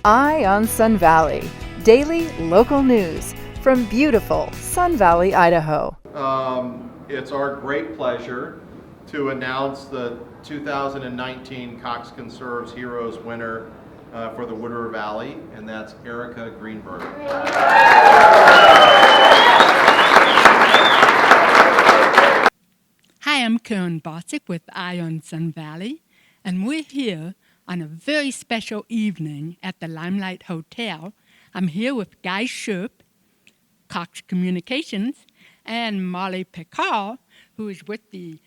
Eye on Sun Valley, daily local news from beautiful Sun Valley, Idaho. It's our great pleasure to announce the 2019 Cox Conserves Heroes winner for the Wood River Valley, and that's Erica Greenberg. Hi, I'm Karen Bosick with Eye on Sun Valley, and we're here on a very special evening at the Limelight Hotel. I'm here with Guy Sherp, Cox Communications, and Molly Picard, who is with the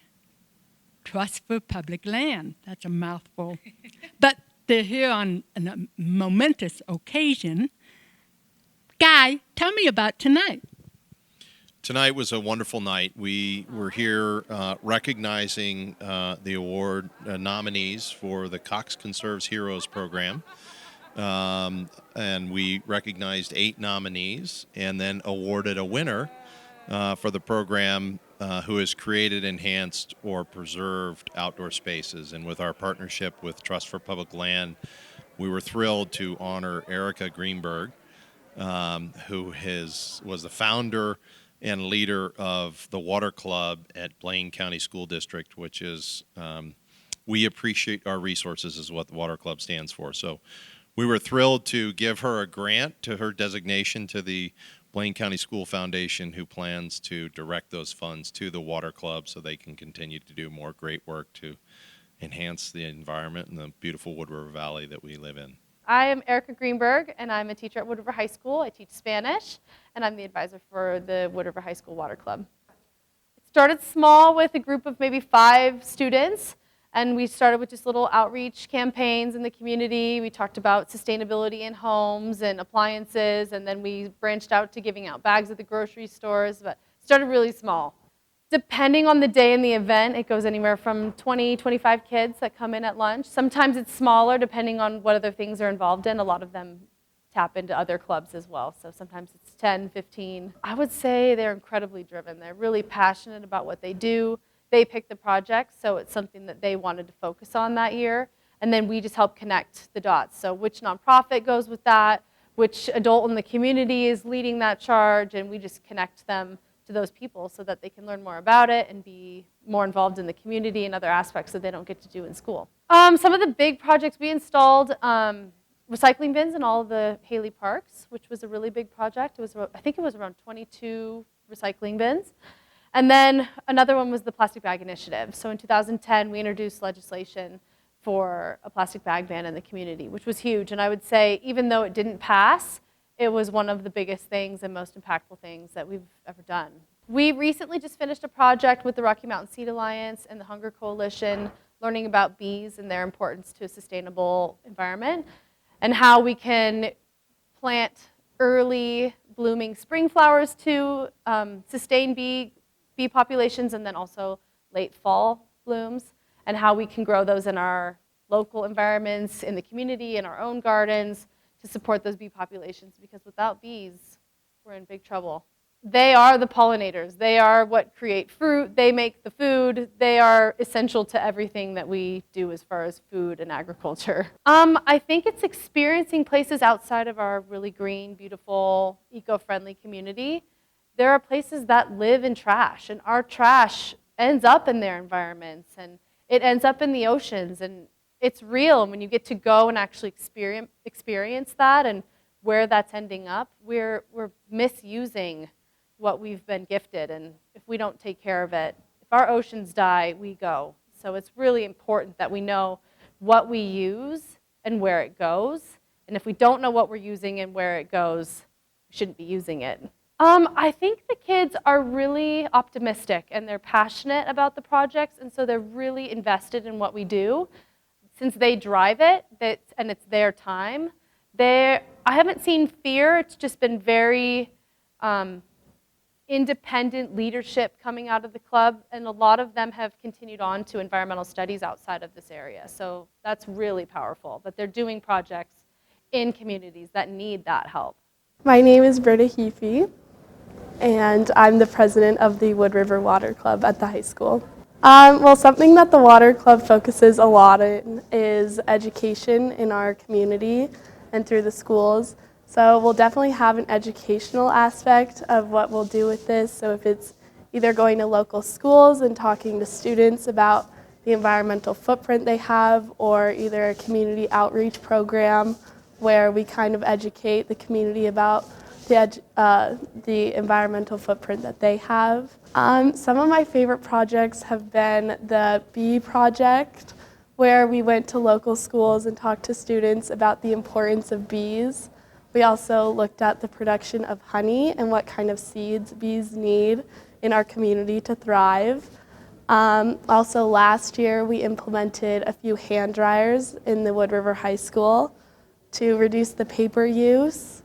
Trust for Public Land. That's a mouthful. But they're here on a momentous occasion. Guy, tell me about tonight. Tonight was a wonderful night. We were here recognizing the award nominees for the Cox Conserves Heroes program. And we recognized 8 nominees and then awarded a winner for the program who has created, enhanced, or preserved outdoor spaces. And with our partnership with Trust for Public Land, we were thrilled to honor Erica Greenberg, who was the founder and leader of the Water Club at Blaine County School District, which is, we appreciate our resources is what the Water Club stands for. So we were thrilled to give her a grant to her designation to the Blaine County School Foundation, who plans to direct those funds to the Water Club so they can continue to do more great work to enhance the environment in the beautiful Wood River Valley that we live in. I am Erica Greenberg, and I'm a teacher at Wood River High School. I teach Spanish, and I'm the advisor for the Wood River High School Water Club. It started small with a group of maybe 5 students, and we started with just little outreach campaigns in the community. We talked about sustainability in homes and appliances, and then we branched out to giving out bags at the grocery stores, but started really small. Depending on the day and the event, it goes anywhere from 20, 25 kids that come in at lunch. Sometimes it's smaller depending on what other things are involved in. A lot of them tap into other clubs as well. So sometimes it's 10, 15. I would say they're incredibly driven. They're really passionate about what they do. They pick the project, so it's something that they wanted to focus on that year. And then we just help connect the dots. So which nonprofit goes with that, which adult in the community is leading that charge, and we just connect them to those people so that they can learn more about it and be more involved in the community and other aspects that they don't get to do in school. Some of the big projects we installed, recycling bins in all of the Hailey parks, which was a really big project. It was, I think it was around 22 recycling bins. And then another one was the plastic bag initiative. So in 2010, we introduced legislation for a plastic bag ban in the community, which was huge. And I would say, even though it didn't pass, it was one of the biggest things and most impactful things that we've ever done. We recently just finished a project with the Rocky Mountain Seed Alliance and the Hunger Coalition, learning about bees and their importance to a sustainable environment, and how we can plant early blooming spring flowers to sustain bee populations, and then also late fall blooms, and how we can grow those in our local environments, in the community, in our own gardens, to support those bee populations, because without bees, we're in big trouble. They are the pollinators. They are what create fruit. They make the food. They are essential to everything that we do as far as food and agriculture. I think it's experiencing places outside of our really green, beautiful, eco-friendly community. There are places that live in trash, and our trash ends up in their environments, and it ends up in the oceans, and it's real. And when you get to go and actually experience that and where that's ending up, we're misusing what we've been gifted. And if we don't take care of it, if our oceans die, we go. So it's really important that we know what we use and where it goes. And if we don't know what we're using and where it goes, we shouldn't be using it. I think the kids are really optimistic, and they're passionate about the projects, and so they're really invested in what we do. Since they drive it, and it's their time, I haven't seen fear. It's just been very independent leadership coming out of the club, and a lot of them have continued on to environmental studies outside of this area. So that's really powerful, that they're doing projects in communities that need that help. My name is Britta Heafy, and I'm the president of the Wood River Water Club at the high school. Well, something that the Water Club focuses a lot on is education in our community, and through the schools. So we'll definitely have an educational aspect of what we'll do with this. So if it's either going to local schools and talking to students about the environmental footprint they have, or either a community outreach program where we kind of educate the community about the environmental footprint that they have. Some of my favorite projects have been the bee project, where we went to local schools and talked to students about the importance of bees. We also looked at the production of honey and what kind of seeds bees need in our community to thrive. Also last year we implemented a few hand dryers in the Wood River High School to reduce the paper use.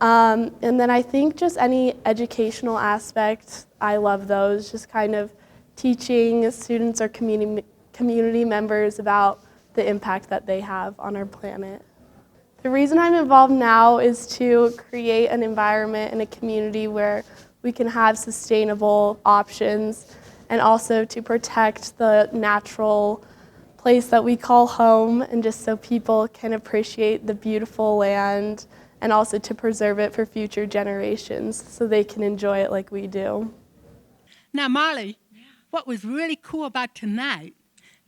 And then I think just any educational aspect, I love those, just kind of teaching students or community members about the impact that they have on our planet. The reason I'm involved now is to create an environment and a community where we can have sustainable options, and also to protect the natural place that we call home, and just so people can appreciate the beautiful land, and also to preserve it for future generations so they can enjoy it like we do. Now, Molly, what was really cool about tonight,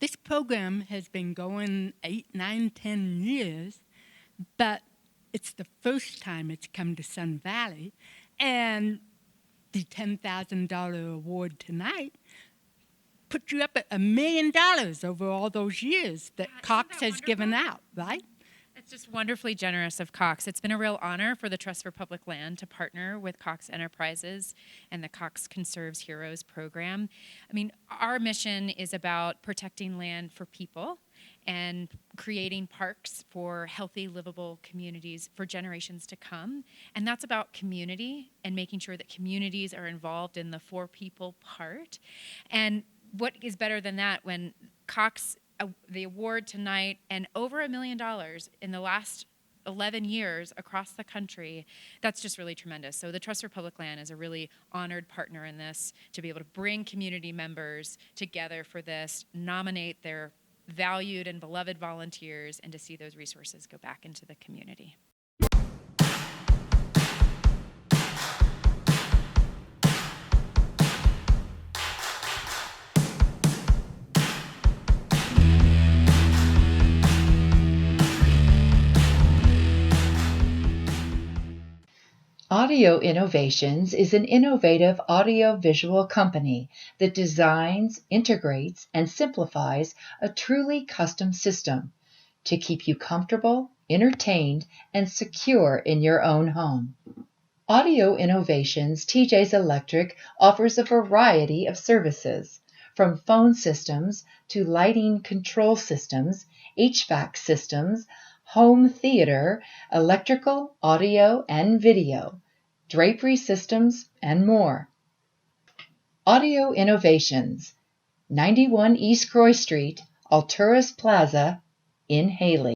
this program has been going 8, 9, 10 years, but it's the first time it's come to Sun Valley, and the $10,000 award tonight put you up at $1 million over all those years that Cox has given out, right? It's just wonderfully generous of Cox. It's been a real honor for the Trust for Public Land to partner with Cox Enterprises and the Cox Conserves Heroes program. I mean, our mission is about protecting land for people and creating parks for healthy, livable communities for generations to come. And that's about community and making sure that communities are involved in the for people part. And what is better than that when Cox, the award tonight, and over $1 million in the last 11 years across the country, that's just really tremendous. So the Trust for Public Land is a really honored partner in this, to be able to bring community members together for this, nominate their valued and beloved volunteers, and to see those resources go back into the community. Audio Innovations is an innovative audio-visual company that designs, integrates, and simplifies a truly custom system to keep you comfortable, entertained, and secure in your own home. Audio Innovations TJ's Electric offers a variety of services, from phone systems to lighting control systems, HVAC systems, home theater, electrical, audio, and video, drapery systems, and more. Audio Innovations, 91 East Croy Street, Alturas Plaza, in Hailey.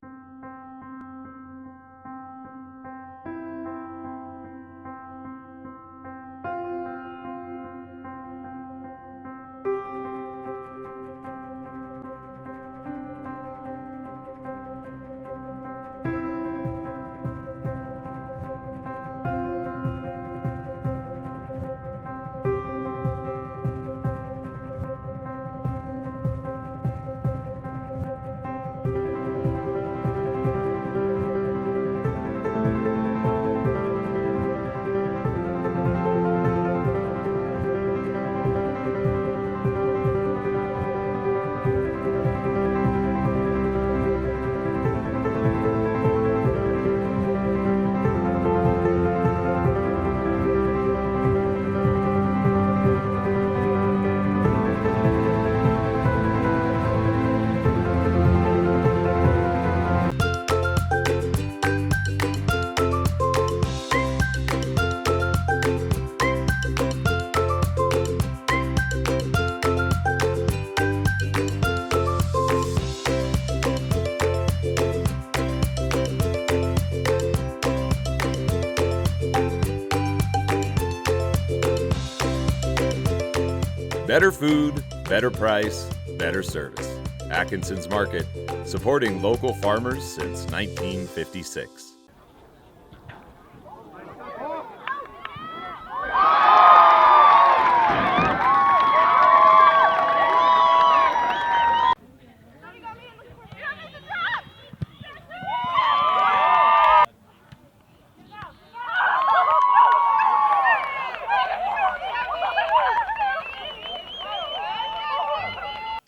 Better food, better price, better service. Atkinson's Market, supporting local farmers since 1956.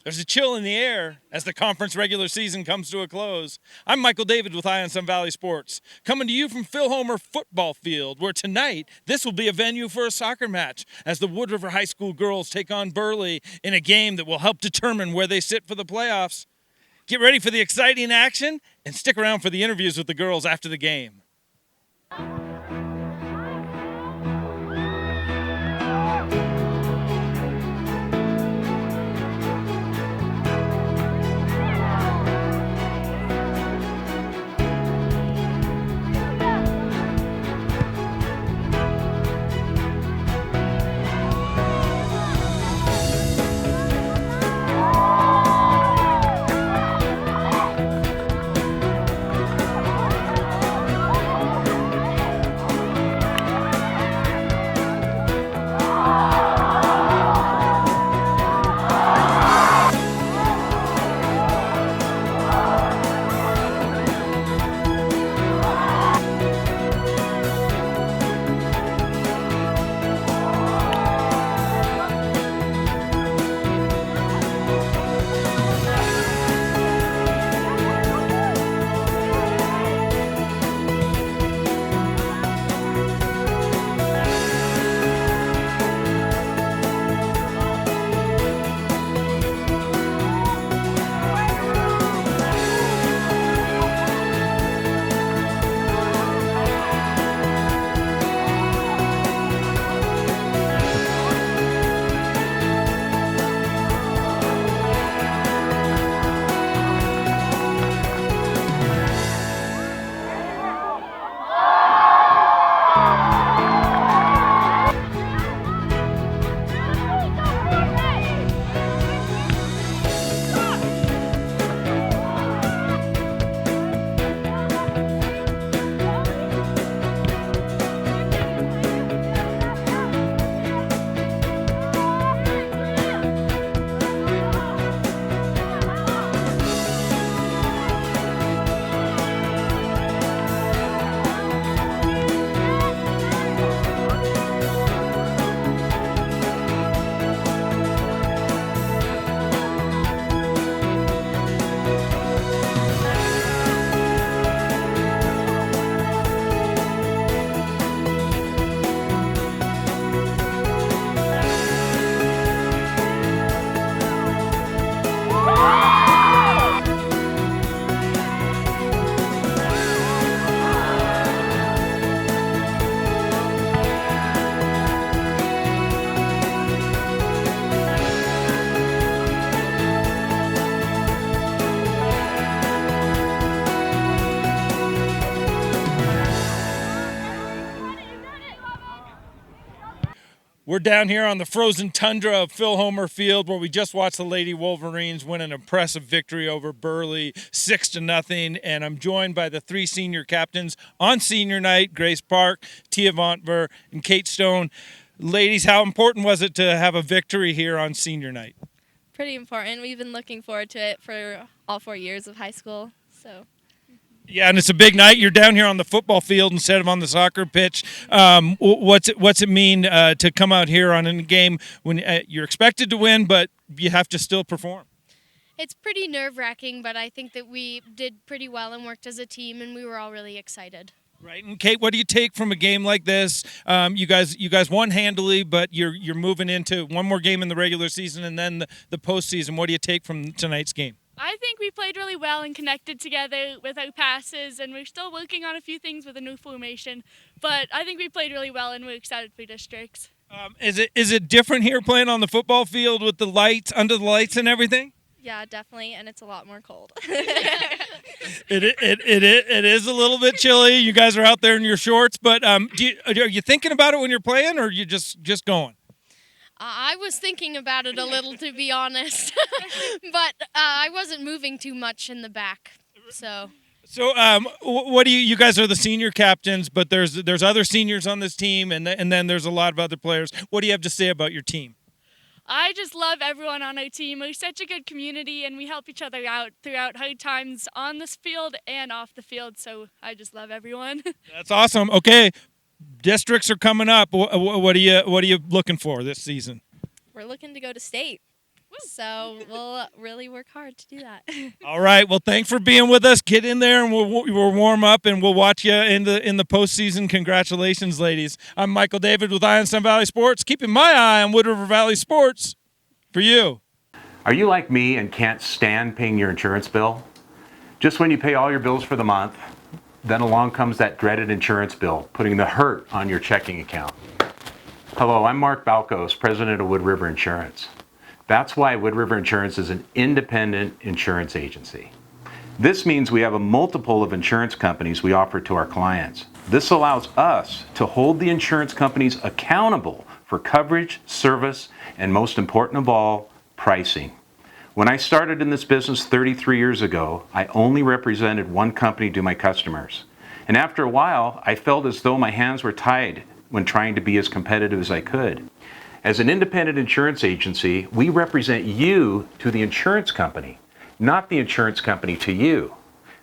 There's a chill in the air as the conference regular season comes to a close. I'm Michael David with Eye on Sun Valley Sports, coming to you from Phil Homer Football Field, where tonight this will be a venue for a soccer match as the Wood River High School girls take on Burley in a game that will help determine where they sit for the playoffs. Get ready for the exciting action and stick around for the interviews with the girls after the game. We're down here on the frozen tundra of Phil Homer Field, where we just watched the Lady Wolverines win an impressive victory over Burley, 6-0. And I'm joined by the three senior captains on senior night: Grace Park, Tia Vontver, and Kate Stone. Ladies, how important was it to have a victory here on senior night? Pretty important. We've been looking forward to it for all 4 years of high school. So. Yeah, and it's a big night. You're down here on the football field instead of on the soccer pitch. What's it mean to come out here on a game when you're expected to win, but you have to still perform? It's pretty nerve-wracking, but I think that we did pretty well and worked as a team, and we were all really excited. Right, and Kate, what do you take from a game like this? You guys won handily, but you're moving into one more game in the regular season and then the postseason. What do you take from tonight's game? I think we played really well and connected together with our passes, and we're still working on a few things with a new formation. But I think we played really well, and we're excited for districts. Is it different here playing on the football field with the lights, under the lights and everything? Yeah, definitely, and it's a lot more cold. It is a little bit chilly. You guys are out there in your shorts, but are you thinking about it when you're playing, or are you just going? I was thinking about it a little, to be honest, but I wasn't moving too much in the back, so. So, what do you guys are the senior captains, but there's other seniors on this team, and then there's a lot of other players. What do you have to say about your team? I just love everyone on our team. We're such a good community, and we help each other out throughout hard times on this field and off the field, so I just love everyone. That's awesome. Okay, districts are coming up. What are you looking for this season? We're looking to go to state. So we'll really work hard to do that. All right. Well, thanks for being with us. Get in there, and we'll warm up, and we'll watch you in the postseason. Congratulations, ladies. I'm Michael David with Eye on Sun Valley Sports, keeping my eye on Wood River Valley sports for you. Are you like me and can't stand paying your insurance bill? Just when you pay all your bills for the month, then along comes that dreaded insurance bill, putting the hurt on your checking account. Hello, I'm Mark Balkos, president of Wood River Insurance. That's why Wood River Insurance is an independent insurance agency. This means we have a multiple of insurance companies we offer to our clients. This allows us to hold the insurance companies accountable for coverage, service, and most important of all, pricing. When I started in this business 33 years ago, I only represented one company to my customers. And after a while, I felt as though my hands were tied when trying to be as competitive as I could. As an independent insurance agency, we represent you to the insurance company, not the insurance company to you.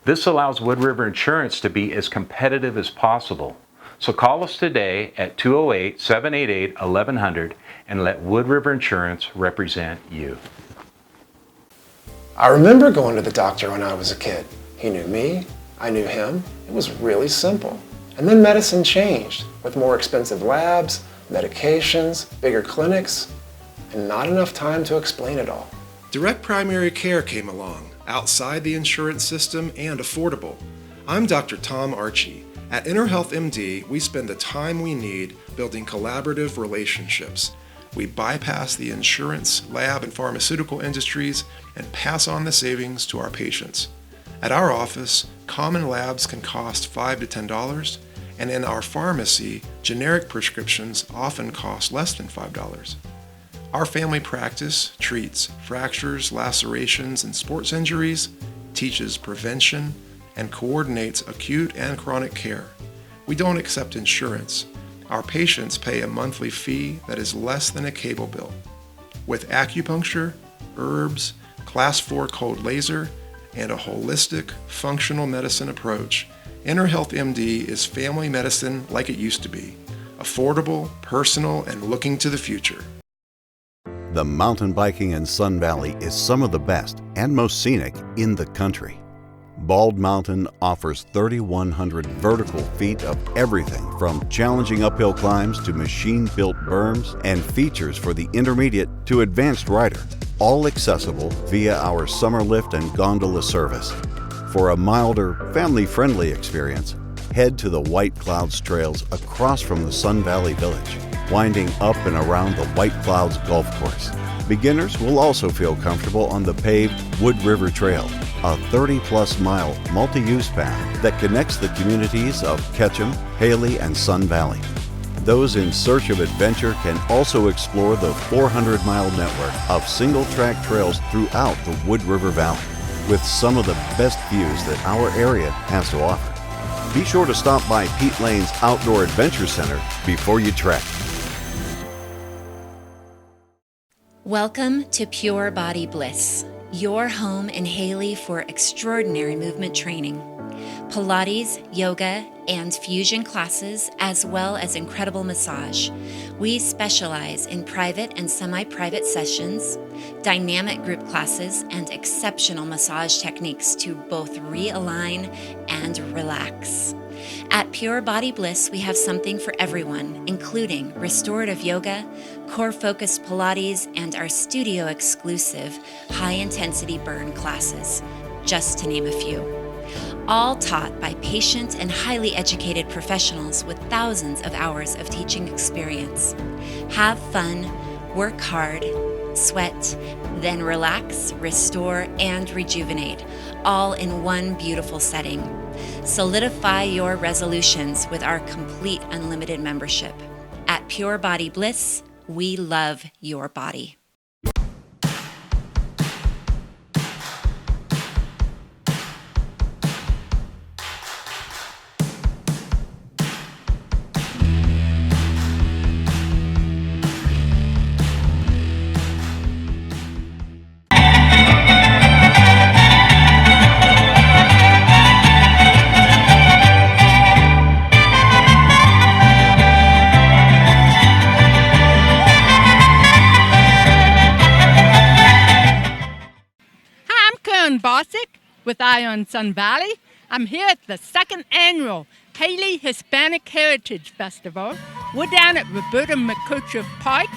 This allows Wood River Insurance to be as competitive as possible. So call us today at 208-788-1100 and let Wood River Insurance represent you. I remember going to the doctor when I was a kid. He knew me, I knew him. It was really simple. And then medicine changed with more expensive labs, medications, bigger clinics, and not enough time to explain it all. Direct primary care came along, outside the insurance system and affordable. I'm Dr. Tom Archie. At InterHealth MD, we spend the time we need building collaborative relationships. We bypass the insurance, lab, and pharmaceutical industries and pass on the savings to our patients. At our office, common labs can cost $5 to $10, and in our pharmacy, generic prescriptions often cost less than $5. Our family practice treats fractures, lacerations, and sports injuries, teaches prevention, and coordinates acute and chronic care. We don't accept insurance. Our patients pay a monthly fee that is less than a cable bill. With acupuncture, herbs, Class 4 cold laser, and a holistic, functional medicine approach, InterHealth MD is family medicine like it used to be. Affordable, personal, and looking to the future. The mountain biking in Sun Valley is some of the best and most scenic in the country. Bald Mountain offers 3,100 vertical feet of everything from challenging uphill climbs to machine-built berms and features for the intermediate to advanced rider, all accessible via our summer lift and gondola service. For a milder, family-friendly experience, head to the White Clouds trails across from the Sun Valley Village, winding up and around the White Clouds Golf Course. Beginners will also feel comfortable on the paved Wood River Trail, a 30-plus mile multi-use path that connects the communities of Ketchum, Hailey, and Sun Valley. Those in search of adventure can also explore the 400-mile network of single-track trails throughout the Wood River Valley, with some of the best views that our area has to offer. Be sure to stop by Pete Lane's Outdoor Adventure Center before you trek. Welcome to Pure Body Bliss, your home in Hailey for extraordinary movement training. Pilates, yoga, and fusion classes, as well as incredible massage. We specialize in private and semi-private sessions, dynamic group classes, and exceptional massage techniques to both realign and relax. At Pure Body Bliss, we have something for everyone, including restorative yoga, core-focused Pilates, and our studio-exclusive high-intensity burn classes, just to name a few. All taught by patient and highly educated professionals with thousands of hours of teaching experience. Have fun, work hard, sweat, then relax, restore, and rejuvenate, all in one beautiful setting. Solidify your resolutions with our complete unlimited membership. At Pure Body Bliss, We love your body. Bosick with Ion Sun Valley. I'm here at the second annual Hailey Hispanic Heritage Festival. We're down at Roberta McCutcheon Park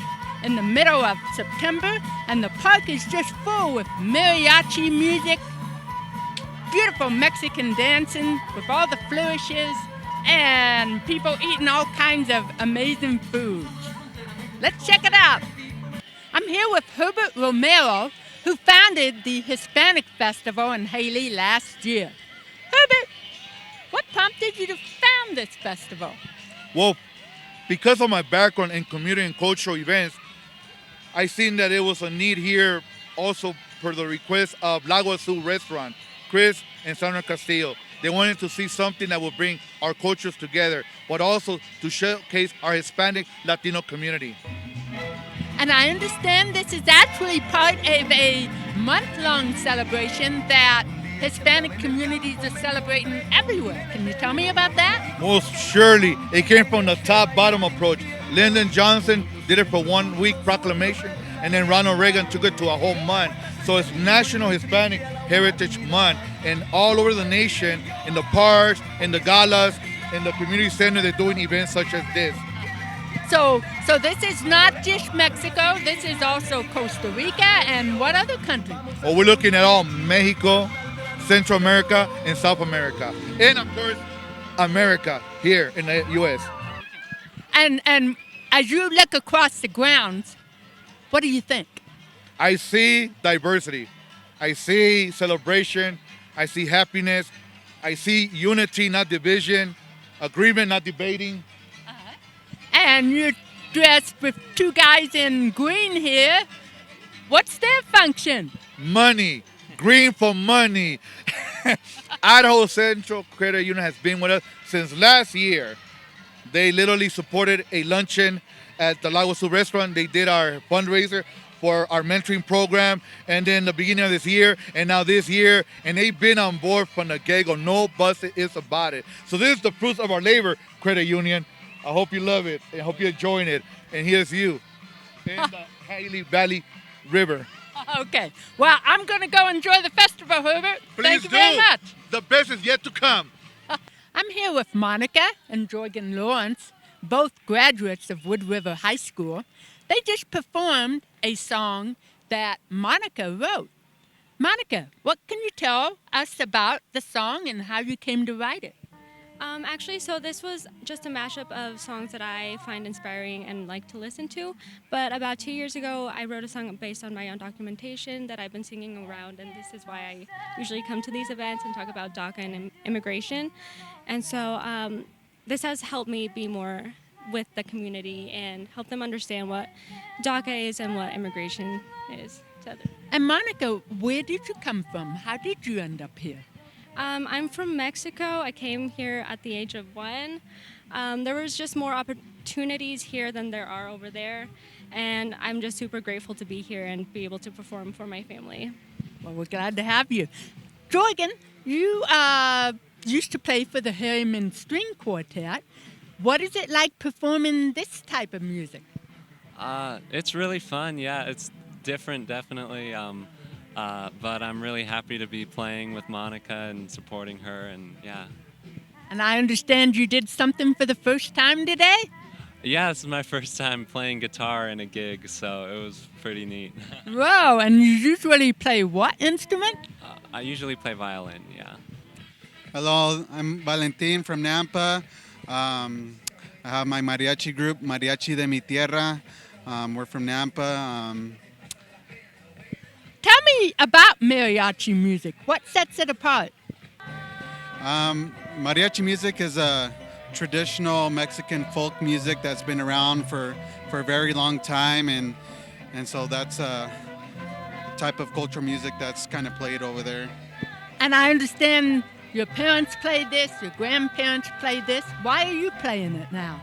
in the middle of September, and the park is just full with mariachi music, beautiful Mexican dancing with all the flourishes, and people eating all kinds of amazing foods. Let's check it out. I'm here with Herbert Romero, who founded the Hispanic Festival in Hailey last year. Herbert, what prompted you to found this festival? Well, because of my background in community and cultural events, I seen that it was a need here also per the request of Lago Azul restaurant, Chris and Sandra Castillo. They wanted to see something that would bring our cultures together, but also to showcase our Hispanic Latino community. And I understand this is actually part of a month-long celebration that Hispanic communities are celebrating everywhere. Can you tell me about that? Most surely. It came from the top-bottom approach. Lyndon Johnson did it for 1 week proclamation, and then Ronald Reagan took it to a whole month. So it's National Hispanic Heritage Month, and all over the nation, in the parks, in the galas, in the community center, they're doing events such as this. So this is not just Mexico, this is also Costa Rica, and what other country? Well, we're looking at all Mexico, Central America, and South America. And of course, America here in the U.S. And as you look across the grounds, what do you think? I see diversity. I see celebration. I see happiness. I see unity, not division. Agreement, not debating. And you're dressed with two guys in green here. What's their function? Money. Green for money. Idaho Central Credit Union has been with us since last year. They literally supported a luncheon at the Lago Azul restaurant. They did our fundraiser for our mentoring program, and then the beginning of this year, and now this year, and they've been on board from the get-go. No bust is about it. So this is the fruits of our labor, Credit Union. I hope you love it, and I hope you're enjoying it. And here's you in the Hailey Valley River. Okay. Well, I'm going to go enjoy the festival, Herbert. Thank you very much. The best is yet to come. I'm here with Monica and Jorgen Lawrence, both graduates of Wood River High School. They just performed a song that Monica wrote. Monica, what can you tell us about the song and how you came to write it? Actually, so this was just a mashup of songs that I find inspiring and like to listen to. But about 2 years ago, I wrote a song based on my own documentation that I've been singing around, and this is why I usually come to these events and talk about DACA and immigration. And so this has helped me be more with the community and help them understand what DACA is and what immigration is. And Monica, where did you come from? How did you end up here? I'm from Mexico. I came here at the age of 1. There was just more opportunities here than there are over there, and I'm just super grateful to be here and be able to perform for my family. Well, we're glad to have you. Jorgen, you used to play for the Harriman String Quartet. What is it like performing this type of music? It's really fun, yeah. It's different, definitely. But I'm really happy to be playing with Monica and supporting her, and yeah. And I understand you did something for the first time today? Yeah, this is my first time playing guitar in a gig, so it was pretty neat. Wow, and you usually play what instrument? I usually play violin, yeah. Hello, I'm Valentin from Nampa. I have my mariachi group, Mariachi de Mi Tierra. We're from Nampa. Tell me about mariachi music. What sets it apart? Mariachi music is a traditional Mexican folk music that's been around for a very long time, and so that's a type of cultural music that's kind of played over there. And I understand your parents played this, your grandparents played this. Why are you playing it now?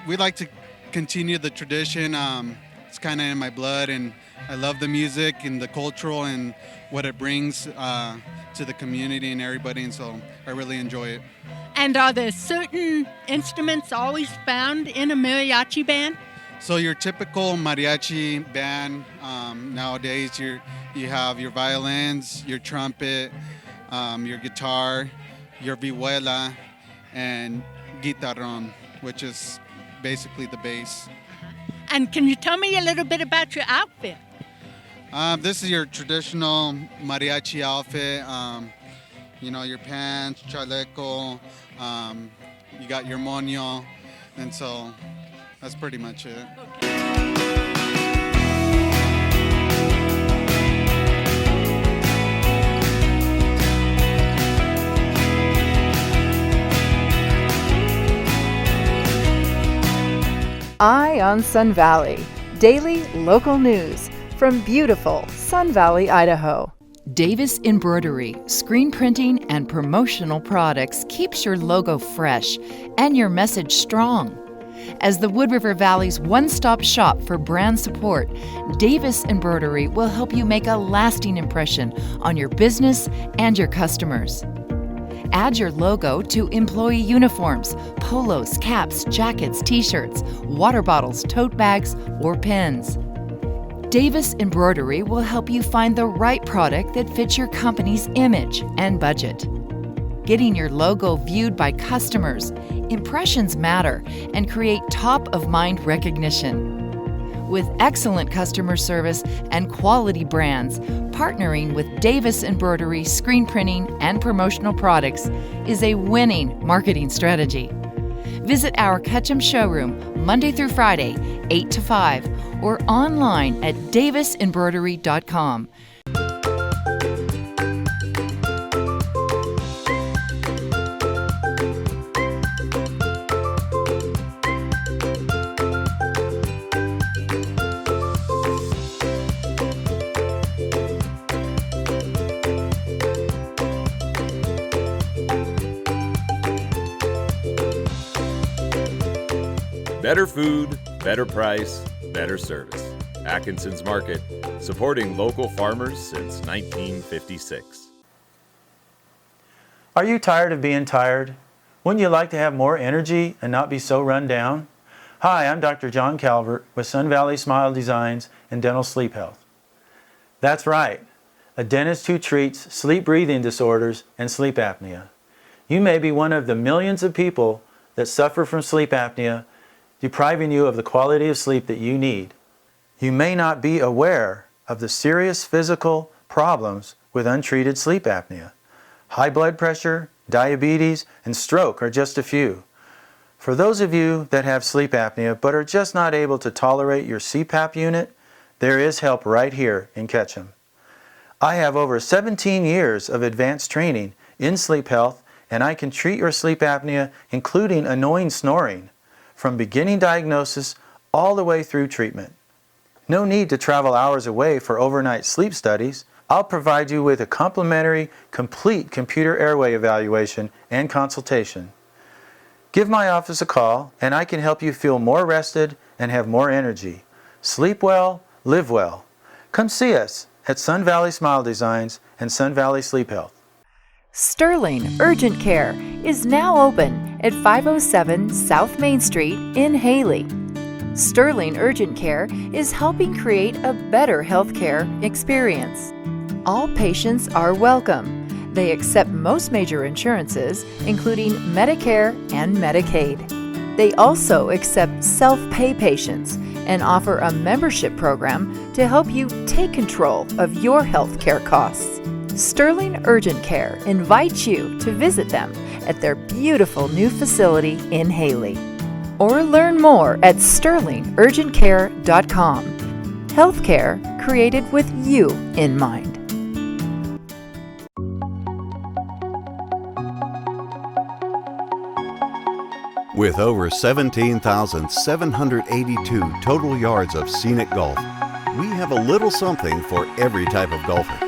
We like to continue the tradition. It's kind of in my blood, and I love the music and the cultural and what it brings to the community and everybody, and so I really enjoy it. And are there certain instruments always found in a mariachi band? So your typical mariachi band nowadays, you have your violins, your trumpet, your guitar, your vihuela, and guitarrón, which is basically the bass. And can you tell me a little bit about your outfit? This is your traditional mariachi outfit. Your pants, chaleco, you got your moño, and so that's pretty much it. Eye on Sun Valley, daily local news from beautiful Sun Valley, Idaho. Davis Embroidery, screen printing and promotional products keeps your logo fresh and your message strong. As the Wood River Valley's one-stop shop for brand support, Davis Embroidery will help you make a lasting impression on your business and your customers. Add your logo to employee uniforms, polos, caps, jackets, t-shirts, water bottles, tote bags, or pins. Davis Embroidery will help you find the right product that fits your company's image and budget. Getting your logo viewed by customers, impressions matter and create top-of-mind recognition. With excellent customer service and quality brands, partnering with Davis Embroidery screen printing and promotional products is a winning marketing strategy. Visit our Ketchum showroom Monday through Friday, 8 to 5, or online at davisembroidery.com. Better food, better price, better service. Atkinson's Market, supporting local farmers since 1956. Are you tired of being tired? Wouldn't you like to have more energy and not be so run down? Hi, I'm Dr. John Calvert with Sun Valley Smile Designs and Dental Sleep Health. That's right, a dentist who treats sleep breathing disorders and sleep apnea. You may be one of the millions of people that suffer from sleep apnea, depriving you of the quality of sleep that you need. You may not be aware of the serious physical problems with untreated sleep apnea. High blood pressure, diabetes, and stroke are just a few. For those of you that have sleep apnea but are just not able to tolerate your CPAP unit, there is help right here in Ketchum. I have over 17 years of advanced training in sleep health, and I can treat your sleep apnea, including annoying snoring, from beginning diagnosis all the way through treatment. No need to travel hours away for overnight sleep studies. I'll provide you with a complimentary, complete computer airway evaluation and consultation. Give my office a call and I can help you feel more rested and have more energy. Sleep well, live well. Come see us at Sun Valley Smile Designs and Sun Valley Sleep Health. Sterling Urgent Care is now open at 507 South Main Street in Hailey. Sterling Urgent Care is helping create a better healthcare experience. All patients are welcome. They accept most major insurances, including Medicare and Medicaid. They also accept self-pay patients and offer a membership program to help you take control of your healthcare costs. Sterling Urgent Care invites you to visit them at their beautiful new facility in Hailey. Or learn more at sterlingurgentcare.com. Healthcare created with you in mind. With over 17,782 total yards of scenic golf, we have a little something for every type of golfer.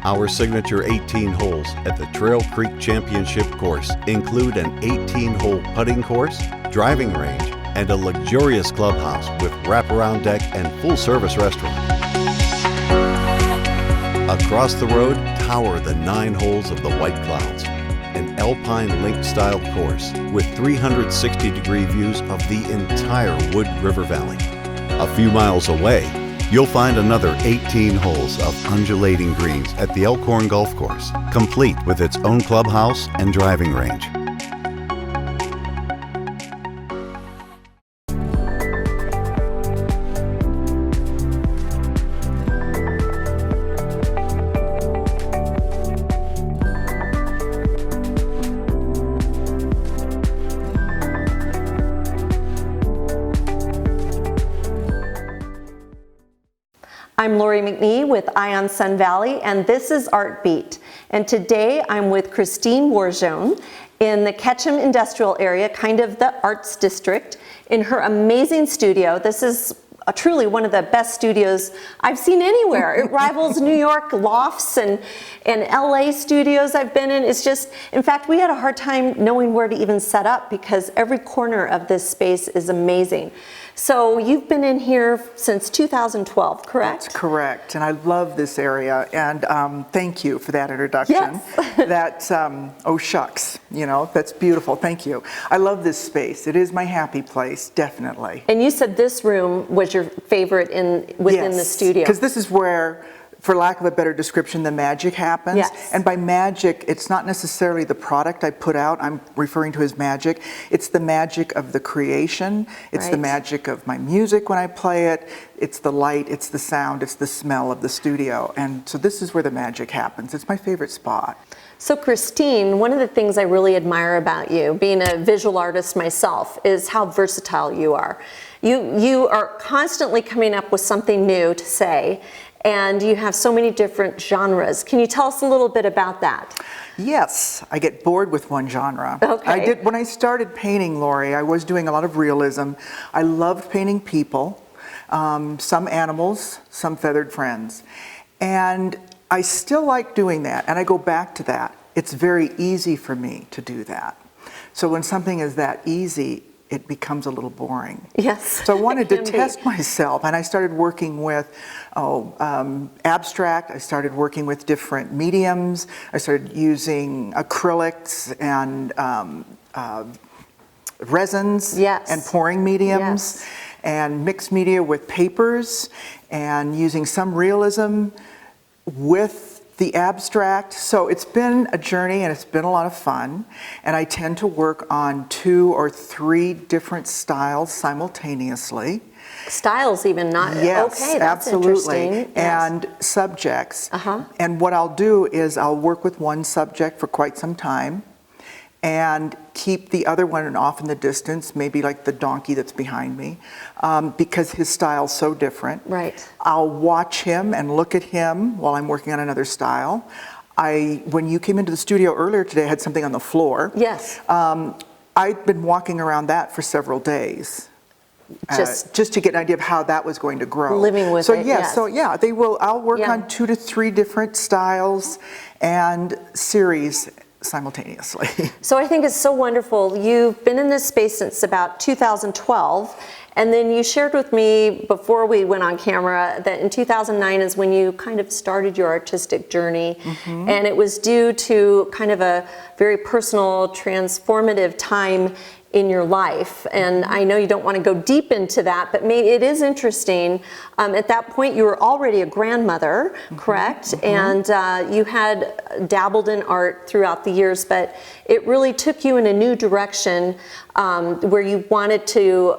Our signature 18 holes at the Trail Creek Championship course include an 18-hole putting course, driving range, and a luxurious clubhouse with wraparound deck and full-service restaurant. Across the road tower the 9 holes of the White Clouds, an alpine link-style course with 360-degree views of the entire Wood River Valley. A few miles away, you'll find another 18 holes of undulating greens at the Elkhorn Golf Course, complete with its own clubhouse and driving range. I'm Lori McNee with Eye on Sun Valley, and this is Art Beat. And today I'm with Christine Warjone in the Ketchum Industrial Area, kind of the arts district, in her amazing studio. This is truly one of the best studios I've seen anywhere. It rivals New York lofts and LA studios I've been in. It's just, in fact, we had a hard time knowing where to even set up because every corner of this space is amazing. So you've been in here since 2012, correct? That's correct, and I love this area, and thank you for that introduction. Yes. That's, oh shucks, you know, that's beautiful, thank you. I love this space. It is my happy place, definitely. And you said this room was your favorite within the studio. Because this is where, for lack of a better description, the magic happens. Yes. And by magic, it's not necessarily the product I put out I'm referring to as magic. It's the magic of the creation. It's the magic of my music when I play it. It's the light, it's the sound, it's the smell of the studio. And so this is where the magic happens. It's my favorite spot. So Christine, one of the things I really admire about you, being a visual artist myself, is how versatile you are. You are constantly coming up with something new to say, and you have so many different genres. Can you tell us a little bit about that? Yes, I get bored with one genre. Okay. When I started painting, Lori, I was doing a lot of realism. I loved painting people, some animals, some feathered friends. And I still like doing that, and I go back to that. It's very easy for me to do that. So when something is that easy, it becomes a little boring. Yes. So I wanted to test myself, and I started working with abstract. I started working with different mediums. I started using acrylics and resins and pouring mediums and mixed media with papers and using some realism with the abstract. So it's been a journey and it's been a lot of fun, and I tend to work on 2 or 3 different styles simultaneously. Styles even, not, yes, okay, that's absolutely. interesting. And subjects. And what I'll do is I'll work with one subject for quite some time and keep the other one off in the distance, maybe like the donkey that's behind me, because his style's so different. Right. I'll watch him and look at him while I'm working on another style. When you came into the studio earlier today, I had something on the floor. Yes. I've been walking around that for several days. Just to get an idea of how that was going to grow. Living with it, yes. So yeah, I'll work on 2 to 3 different styles and series simultaneously. So I think it's so wonderful. You've been in this space since about 2012, and then you shared with me before we went on camera that in 2009 is when you kind of started your artistic journey, and it was due to kind of a very personal, transformative time in your life. And I know you don't want to go deep into that, but maybe it is interesting. At that point, you were already a grandmother, correct? And you had dabbled in art throughout the years, but it really took you in a new direction where you wanted to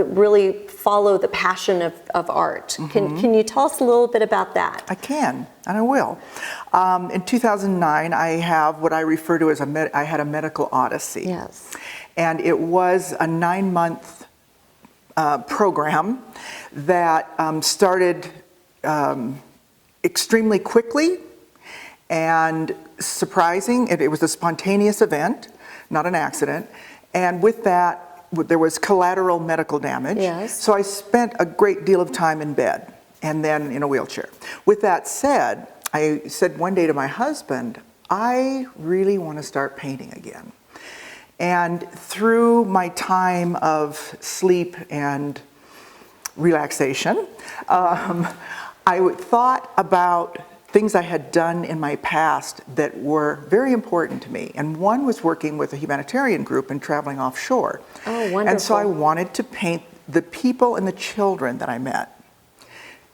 really follow the passion of art. Can you tell us a little bit about that? I can, and I will. In 2009, I have what I refer to as I had a medical odyssey. Yes. And it was a 9-month program that started extremely quickly and surprising. It was a spontaneous event, not an accident. And with that, there was collateral medical damage. Yes. So I spent a great deal of time in bed and then in a wheelchair. With that said, I said one day to my husband, I really want to start painting again. And through my time of sleep and relaxation, I thought about things I had done in my past that were very important to me. And one was working with a humanitarian group and traveling offshore. Oh, wonderful. And so I wanted to paint the people and the children that I met.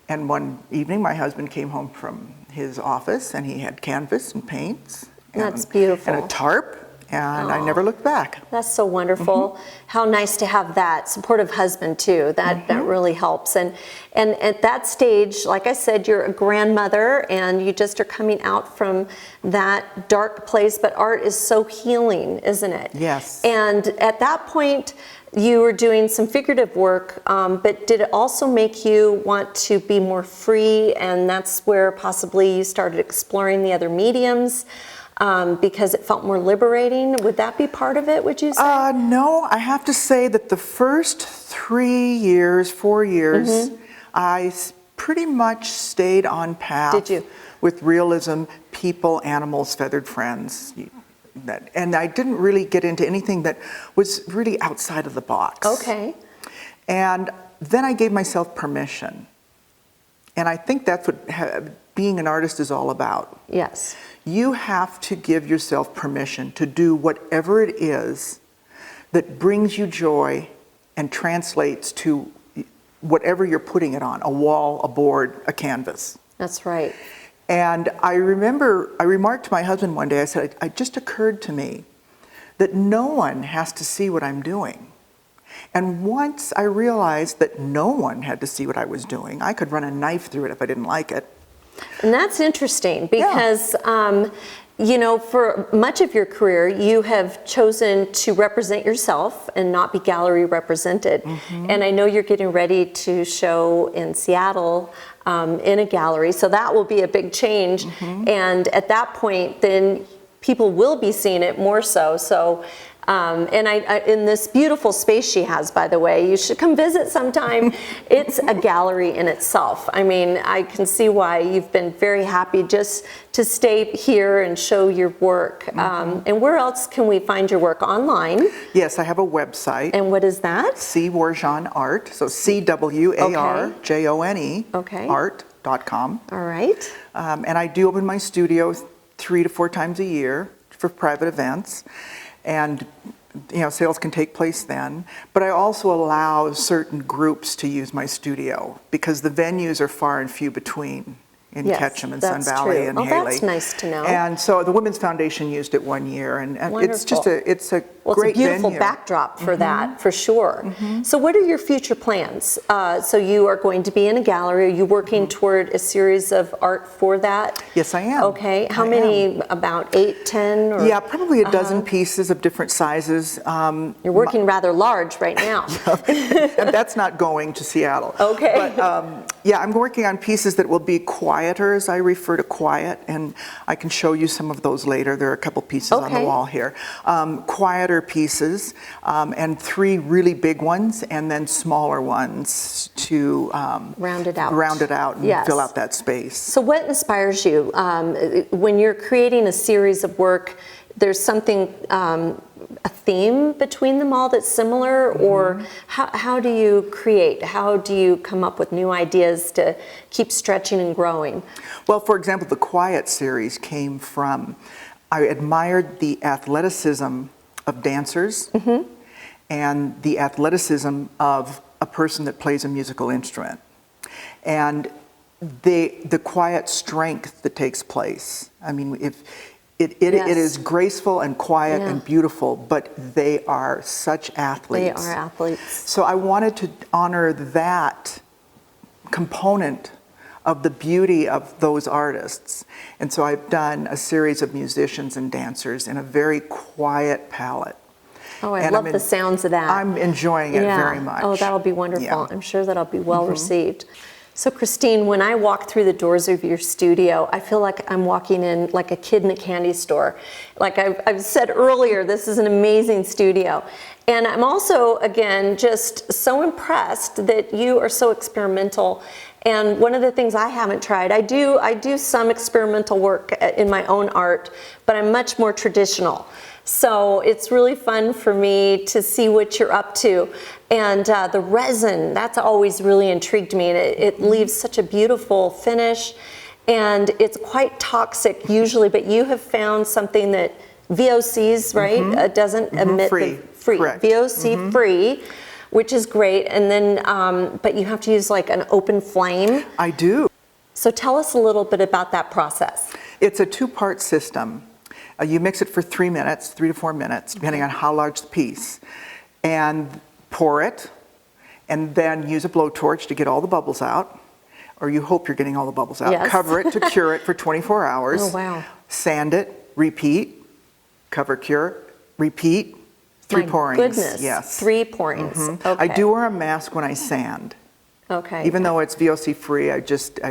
And one evening, my husband came home from his office, and he had canvas and paints. That's beautiful. And a tarp. And I never looked back. That's so wonderful. How nice to have that supportive husband too. That really helps. And at that stage, like I said, you're a grandmother and you just are coming out from that dark place, but art is so healing, isn't it? Yes. And at that point, you were doing some figurative work, but did it also make you want to be more free? And that's where possibly you started exploring the other mediums? Because it felt more liberating. Would that be part of it, would you say? No, I have to say that the first 4 years, I pretty much stayed on path with realism, people, animals, feathered friends. And I didn't really get into anything that was really outside of the box. Okay. And then I gave myself permission. And I think that's what being an artist is all about. Yes. You have to give yourself permission to do whatever it is that brings you joy and translates to whatever you're putting it on, a wall, a board, a canvas. That's right. And I remember, I remarked to my husband one day, I said, it just occurred to me that no one has to see what I'm doing. And once I realized that no one had to see what I was doing, I could run a knife through it if I didn't like it. And that's interesting because, you know, for much of your career, you have chosen to represent yourself and not be gallery represented. And I know you're getting ready to show in Seattle in a gallery, so that will be a big change. And at that point, then people will be seeing it more so. So. And in this beautiful space she has, by the way, you should come visit sometime. It's a gallery in itself. I mean, I can see why you've been very happy just to stay here and show your work. And where else can we find your work? Online? Yes, I have a website. And what is that? Warjone Art, so CWARJONE, art.com. All right. And I do open my studio 3 to 4 times a year for private events. And sales can take place then. But I also allow certain groups to use my studio because the venues are far and few between in Ketchum and Sun Valley and Hailey. That's nice to know. And so the Women's Foundation used it 1 year, and it's just a great venue. It's a beautiful backdrop for that, for sure. So what are your future plans? So you are going to be in a gallery. Are you working toward a series of art for that? Yes, I am. Okay. How many? About 8, 10? Or, yeah, probably a dozen pieces of different sizes. You're working rather large right now. And that's not going to Seattle. Okay. But yeah, I'm working on pieces that will be quieter, as I refer to quiet, and I can show you some of those later. There are a couple pieces on the wall here. Quieter pieces, and 3 really big ones, and then smaller ones to round it out and fill out that space. So what inspires you when you're creating a series of work? There's something, a theme between them all that's similar, or how do you create? How do you come up with new ideas to keep stretching and growing? Well, for example, the Quiet series came from, I admired the athleticism of dancers and the athleticism of a person that plays a musical instrument. And the quiet strength that takes place. I mean, it is graceful and quiet and beautiful, but they are such athletes. They are athletes. So I wanted to honor that component of the beauty of those artists. And so I've done a series of musicians and dancers in a very quiet palette. Oh, I love the sounds of that. I'm enjoying it very much. Oh, that'll be wonderful. Yeah. I'm sure that'll be well received. So Christine, when I walk through the doors of your studio, I feel like I'm walking in like a kid in a candy store. Like I've said earlier, this is an amazing studio. And I'm also, again, just so impressed that you are so experimental. And one of the things I haven't tried, I do some experimental work in my own art, but I'm much more traditional. So it's really fun for me to see what you're up to. And the resin, that's always really intrigued me. And it leaves such a beautiful finish. And it's quite toxic usually, but you have found something that VOCs, right, doesn't emit free. free, Correct. VOC free, which is great. And then, but you have to use like an open flame. I do. So tell us a little bit about that process. It's a two-part system. You mix it for 3 minutes, 3 to 4 minutes, depending on how large the piece, and pour it, and then use a blowtorch to get all the bubbles out, or you hope you're getting all the bubbles out. Yes. Cover it to cure it for 24 hours. Oh, wow. Sand it, repeat, cover, cure, repeat, 3 pourings. Goodness, yes. 3 pourings. Okay. I do wear a mask when I sand. Okay. Even though it's VOC free, I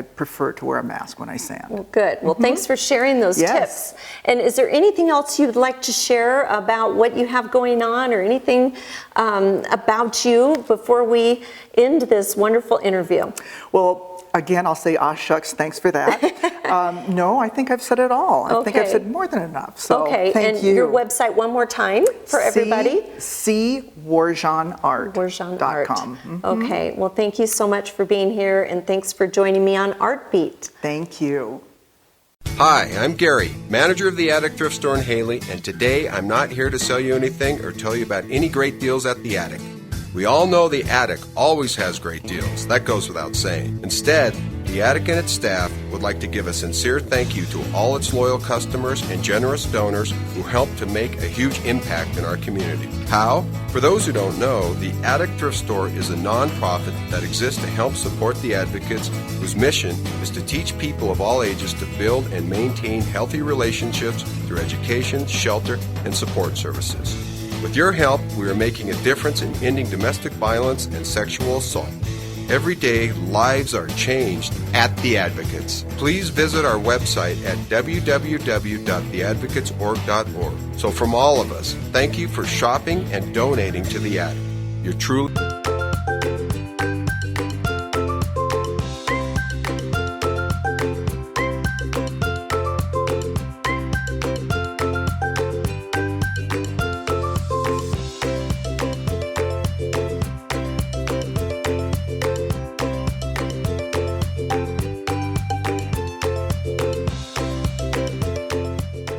prefer to wear a mask when I sand. Well, good. Well, thanks for sharing those Yes. tips. And is there anything else you'd like to share about what you have going on, or anything about you before we end this wonderful interview? Well, again, I'll say, shucks, thanks for that. No, I think I've said it all. I think I've Okay. said more than enough. So Okay, thank and you. your website one more time for everybody. Warjoneart.com. Okay, well, thank you so much for being here, and thanks for joining me on Art Beat. Thank you. Hi, I'm Gary, manager of the Attic Thrift Store in Hailey, and today I'm not here to sell you anything or tell you about any great deals at the Attic. We all know the Attic always has great deals. That goes without saying. Instead, the Attic and its staff would like to give a sincere thank you to all its loyal customers and generous donors who help to make a huge impact in our community. How? For those who don't know, the Attic Thrift Store is a nonprofit that exists to help support the advocates whose mission is to teach people of all ages to build and maintain healthy relationships through education, shelter, and support services. With your help, we are making a difference in ending domestic violence and sexual assault. Every day, lives are changed at The Advocates. Please visit our website at www.theadvocatesorg.org. So from all of us, thank you for shopping and donating to The Attic. You're truly...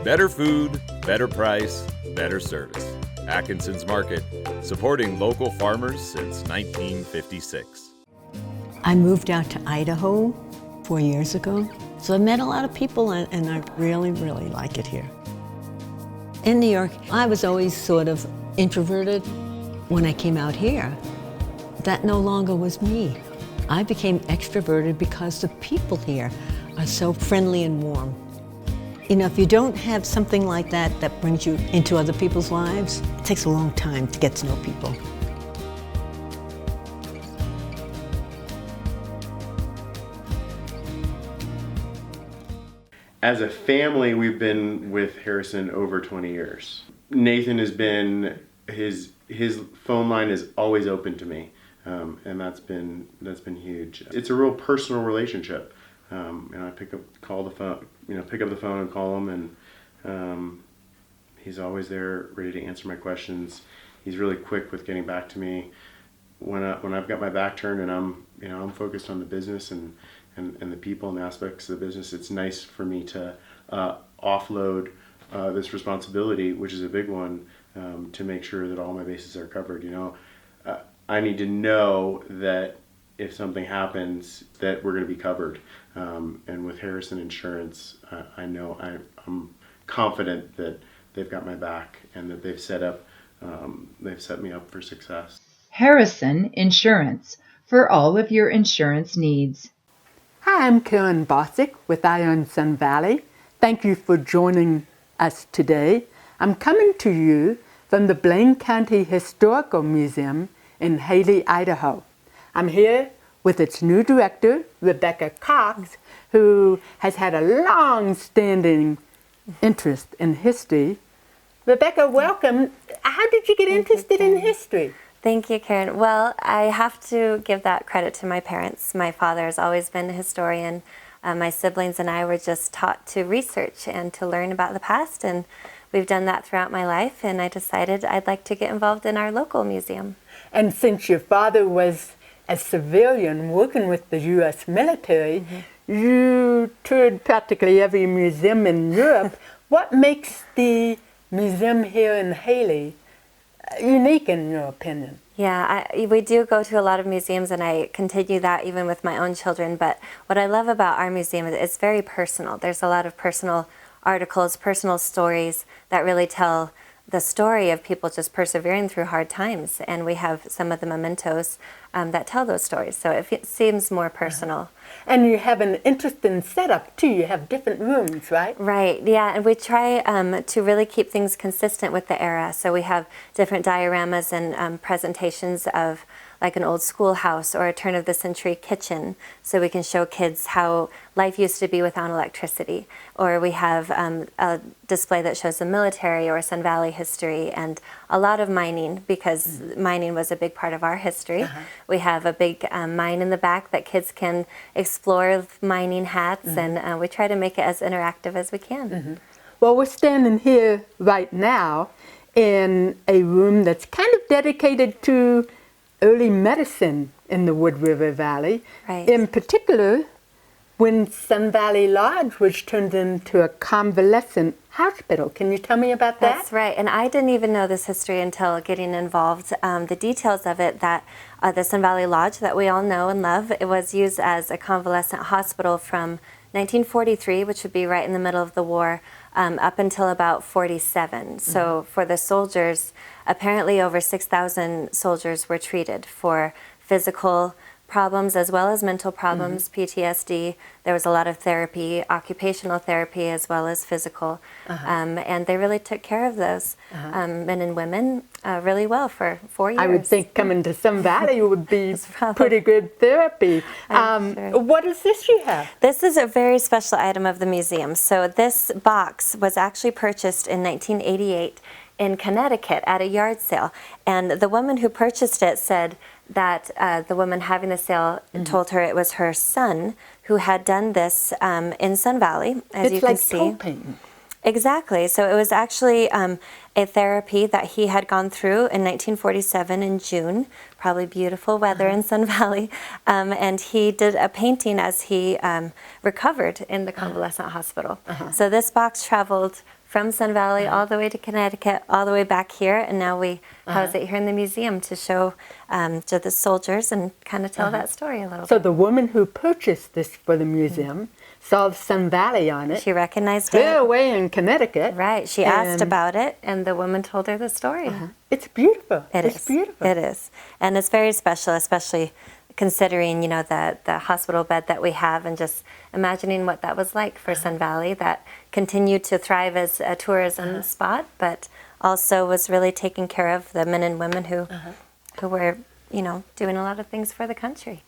Better food, better price, better service. Atkinson's Market, supporting local farmers since 1956. I moved out to Idaho 4 years ago, so I met a lot of people and I really, really like it here. In New York, I was always sort of introverted. When I came out here, that no longer was me. I became extroverted because the people here are so friendly and warm. You know, if you don't have something like that that brings you into other people's lives, it takes a long time to get to know people. As a family, we've been with Harrison over 20 years. Nathan has been, his phone line is always open to me, and that's been huge. It's a real personal relationship. And I pick up the phone and call him, and he's always there, ready to answer my questions. He's really quick with getting back to me when I've got my back turned and I'm focused on the business and the people and the aspects of the business. It's nice for me to offload this responsibility, which is a big one, to make sure that all my bases are covered. I need to know that if something happens, that we're going to be covered. And with Harrison Insurance, I'm confident that they've got my back and that they've set me up for success. Harrison Insurance, for all of your insurance needs. Hi, I'm Karen Bosick with Ion Sun Valley. Thank you for joining us today. I'm coming to you from the Blaine County Historical Museum in Hailey, Idaho. I'm here with its new director, Rebecca Cox, who has had a long-standing interest in history. Rebecca, welcome. How did you get interested in history? Thank you, Karen. Well, I have to give that credit to my parents. My father has always been a historian. My siblings and I were just taught to research and to learn about the past, and we've done that throughout my life, and I decided I'd like to get involved in our local museum. And since your father was a civilian working with the U.S. military, you toured practically every museum in Europe. What makes the museum here in Hailey unique in your opinion? Yeah, we do go to a lot of museums, and I continue that even with my own children. But what I love about our museum is it's very personal. There's a lot of personal articles, personal stories that really tell the story of people just persevering through hard times. And we have some of the mementos that tell those stories. So it seems more personal. And you have an interesting setup too. You have different rooms, right? Right, yeah, and we try to really keep things consistent with the era. So we have different dioramas and presentations of like an old schoolhouse or a turn-of-the-century kitchen, so we can show kids how life used to be without electricity. Or we have a display that shows the military or Sun Valley history, and a lot of mining, because mining was a big part of our history. We have a big mine in the back that kids can explore with mining hats, and we try to make it as interactive as we can. Well, we're standing here right now in a room that's kind of dedicated to early medicine in the Wood River Valley. Right. In particular, when Sun Valley Lodge was turned into a convalescent hospital. Can you tell me about that? That's right, and I didn't even know this history until getting involved. The details of it, that the Sun Valley Lodge that we all know and love, it was used as a convalescent hospital from 1943, which would be right in the middle of the war, up until about 47. So for the soldiers, apparently over 6,000 soldiers were treated for physical problems as well as mental problems, PTSD. There was a lot of therapy, occupational therapy as well as physical. And they really took care of those men and women really well for 4 years. I would think coming to Sun Valley would be pretty good therapy. What is this you have? This is a very special item of the museum. So this box was actually purchased in 1988 in Connecticut at a yard sale. And the woman who purchased it said that the woman having the sale told her it was her son who had done this in Sun Valley, as you can see. It's like painting. Exactly. So it was actually a therapy that he had gone through in 1947 in June, probably beautiful weather in Sun Valley, and he did a painting as he recovered in the convalescent hospital. So this box traveled from Sun Valley all the way to Connecticut, all the way back here, and now we house it here in the museum to show to the soldiers and kind of tell that story a little bit. So the woman who purchased this for the museum saw Sun Valley on it. She recognized Clear it. away in Connecticut. Right. She asked about it, and the woman told her the story. It's beautiful. It's beautiful. It is. And it's very special, especially considering, you know, the hospital bed that we have, and just imagining what that was like for Sun Valley, that continued to thrive as a tourism spot, but also was really taking care of the men and women who were, you know, doing a lot of things for the country.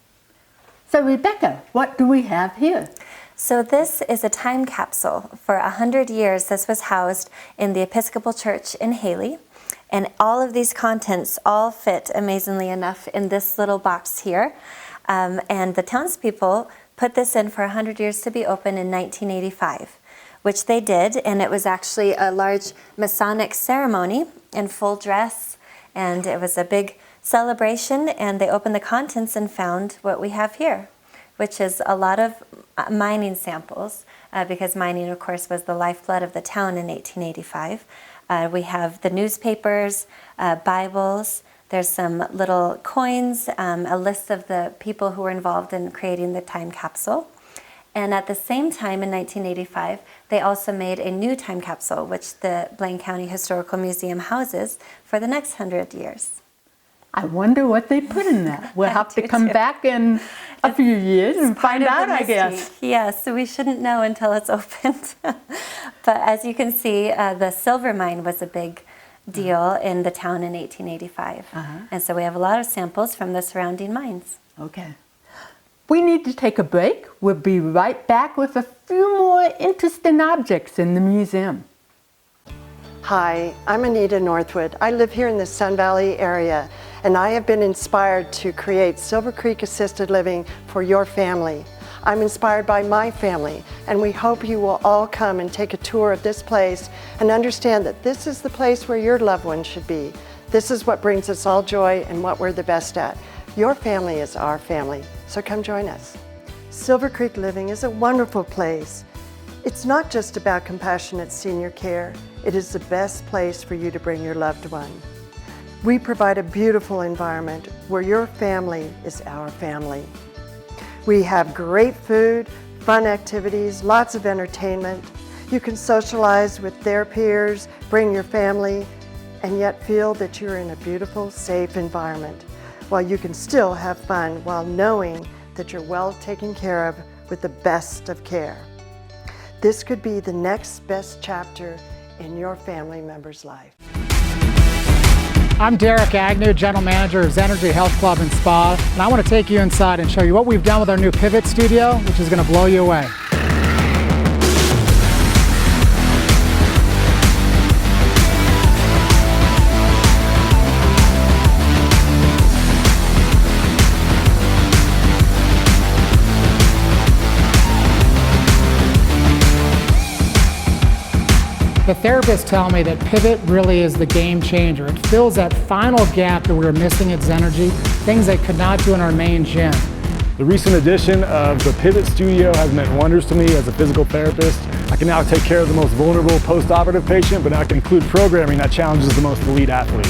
So Rebecca, what do we have here? So this is a time capsule. For 100 years, this was housed in the Episcopal Church in Hailey. And all of these contents all fit, amazingly enough, in this little box here. And the townspeople put this in for 100 years to be open in 1985, which they did. And it was actually a large Masonic ceremony in full dress. And it was a big celebration. And they opened the contents and found what we have here, which is a lot of mining samples, because mining, of course, was the lifeblood of the town in 1885. We have the newspapers, Bibles, there's some little coins, a list of the people who were involved in creating the time capsule. And at the same time in 1985, they also made a new time capsule, which the Blaine County Historical Museum houses for the next 100 years. I wonder what they put in that. We'll have to come back in a few years and find out, I guess. Yes, so we shouldn't know until it's opened. But as you can see, the silver mine was a big deal in the town in 1885. And so we have a lot of samples from the surrounding mines. Okay. We need to take a break. We'll be right back with a few more interesting objects in the museum. Hi, I'm Anita Northwood. I live here in the Sun Valley area, and I have been inspired to create Silver Creek Assisted Living for your family. I'm inspired by my family, and we hope you will all come and take a tour of this place and understand that this is the place where your loved one should be. This is what brings us all joy and what we're the best at. Your family is our family, so come join us. Silver Creek Living is a wonderful place. It's not just about compassionate senior care. It is the best place for you to bring your loved one. We provide a beautiful environment where your family is our family. We have great food, fun activities, lots of entertainment. You can socialize with their peers, bring your family, and yet feel that you're in a beautiful, safe environment, while you can still have fun while knowing that you're well taken care of with the best of care. This could be the next best chapter in your family member's life. I'm Derek Agnew, General Manager of Zenergy Health Club and Spa, and I want to take you inside and show you what we've done with our new Pivot Studio, which is going to blow you away. The therapists tell me that Pivot really is the game changer. It fills that final gap that we were missing at Zenergy, things they could not do in our main gym. The recent addition of the Pivot Studio has meant wonders to me as a physical therapist. I can now take care of the most vulnerable post-operative patient, but I can include programming that challenges the most elite athlete.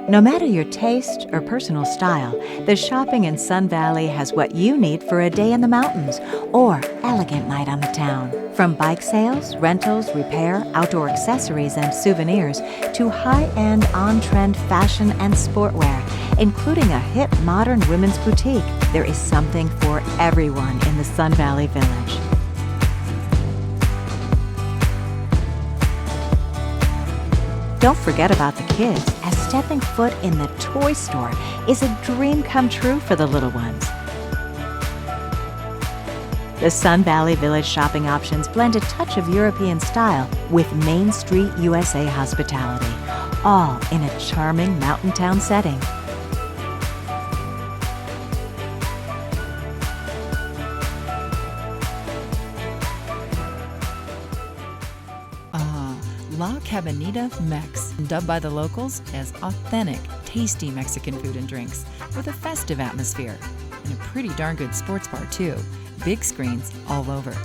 No matter your taste or personal style, the shopping in Sun Valley has what you need for a day in the mountains or elegant night on the town. From bike sales, rentals, repair, outdoor accessories, and souvenirs to high-end, on-trend fashion and sportwear, including a hip modern women's boutique, there is something for everyone in the Sun Valley Village. Don't forget about the kids, as stepping foot in the toy store is a dream come true for the little ones. The Sun Valley Village shopping options blend a touch of European style with Main Street USA hospitality, all in a charming mountain town setting. La Cabanita Mex, dubbed by the locals as authentic, tasty Mexican food and drinks with a festive atmosphere. And a pretty darn good sports bar, too. Big screens all over.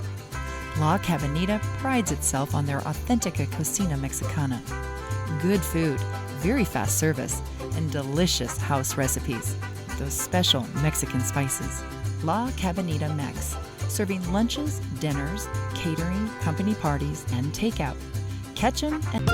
La Cabanita prides itself on their Authentica Cocina Mexicana. Good food, very fast service, and delicious house recipes with those special Mexican spices. La Cabanita Mex, serving lunches, dinners, catering, company parties, and takeout. Catch 'em and...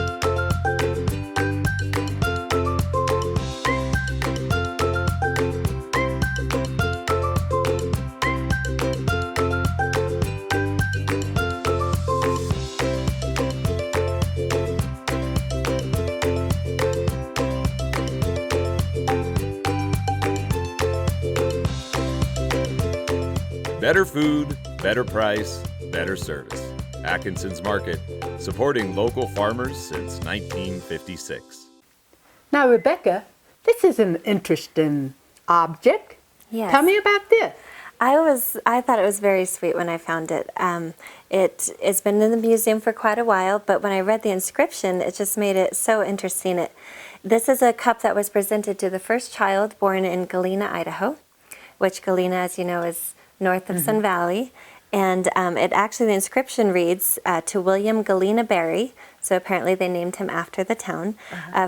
Better food, better price, better service. Atkinson's Market, supporting local farmers since 1956. Now, Rebecca, this is an interesting object. Yes. Tell me about this. I thought it was very sweet when I found it. It's been in the museum for quite a while, but when I read the inscription, it just made it so interesting. This is a cup that was presented to the first child born in Galena, Idaho, which Galena, as you know, is north of Sun Valley. And the inscription reads, to William Galena Berry, so apparently they named him after the town.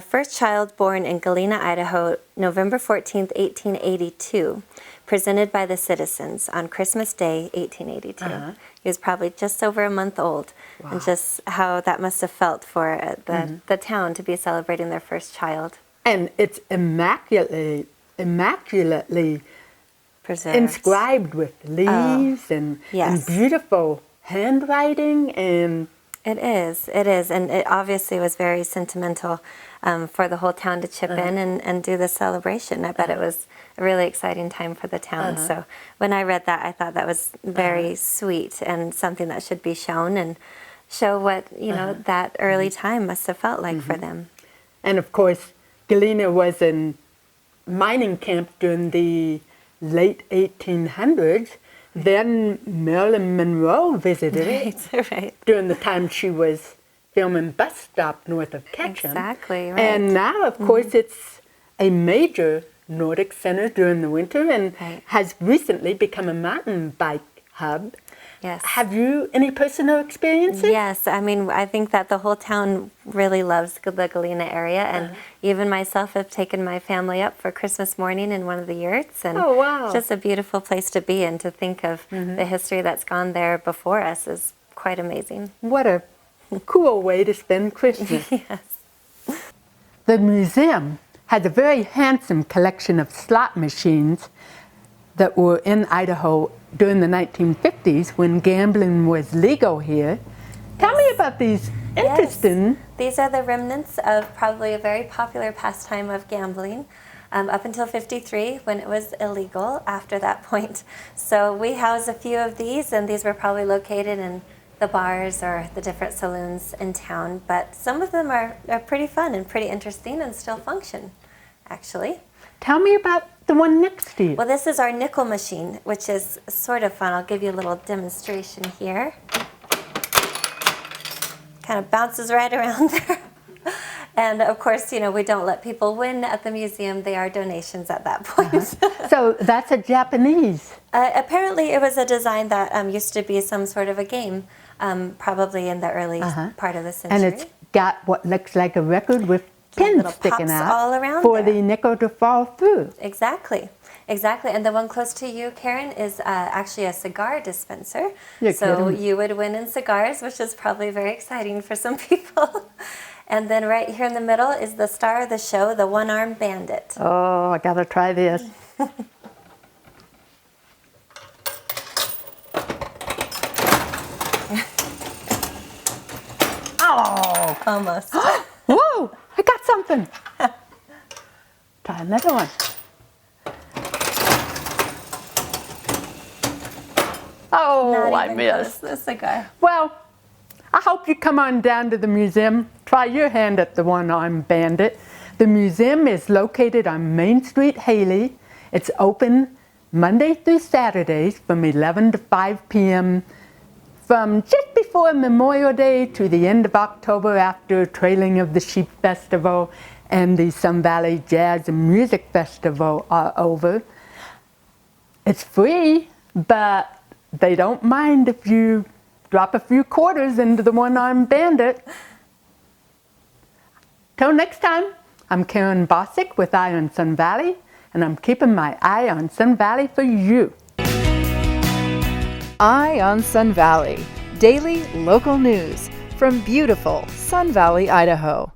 First child born in Galena, Idaho, November 14th, 1882, presented by the citizens on Christmas Day, 1882. He was probably just over a month old. Wow. And just how that must have felt for the town to be celebrating their first child. And it's immaculately Preserves. inscribed with leaves and beautiful handwriting and... It is, and it obviously was very sentimental for the whole town to chip in and do the celebration. I bet it was a really exciting time for the town. So when I read that, I thought that was very sweet and something that should be shown and show what, you know, that early time must have felt like for them. And of course, Galena was in mining camp during the late 1800s. Then Marilyn Monroe visited it during the time she was filming Bus Stop north of Ketchum. Exactly, right. And now, of course, it's a major Nordic center during the winter and has recently become a mountain bike hub. Yes. Have you any personal experiences? Yes, I mean, I think that the whole town really loves the Galena area, and even myself have taken my family up for Christmas morning in one of the yurts, and it's just a beautiful place to be, and to think of the history that's gone there before us is quite amazing. What a cool way to spend Christmas. The museum has a very handsome collection of slot machines that were in Idaho during the 1950s when gambling was legal here. Tell me about these interesting... Yes. These are the remnants of probably a very popular pastime of gambling up until '53 when it was illegal after that point. So we house a few of these, and these were probably located in the bars or the different saloons in town. But some of them are pretty fun and pretty interesting and still function, actually. Tell me about the one next to you. Well, this is our nickel machine, which is sort of fun. I'll give you a little demonstration here. Kind of bounces right around there. And of course, you know, we don't let people win at the museum. They are donations at that point. So that's a Japanese. Apparently it was a design that used to be some sort of a game, probably in the early part of the century. And it's got what looks like a record with pins sticking out all around for there. the nickel to fall through. Exactly. And the one close to you, Karen, is actually a cigar dispenser. You're so kidding. you would win in cigars, which is probably very exciting for some people. And then right here in the middle is the star of the show, the one-armed bandit. Oh, I gotta try this. Oh! Almost. Whoa! I got something. Try another one. Oh, I missed. The cigar. Well, I hope you come on down to the museum. Try your hand at the one-armed bandit. The museum is located on Main Street, Hailey. It's open Monday through Saturdays from 11 to 5 p.m. from just before Memorial Day to the end of October after Trailing of the Sheep Festival and the Sun Valley Jazz and Music Festival are over. It's free, but they don't mind if you drop a few quarters into the one-armed bandit. Till next time, I'm Karen Bosick with Eye on Sun Valley, and I'm keeping my eye on Sun Valley for you. Eye on Sun Valley, daily local news from beautiful Sun Valley, Idaho.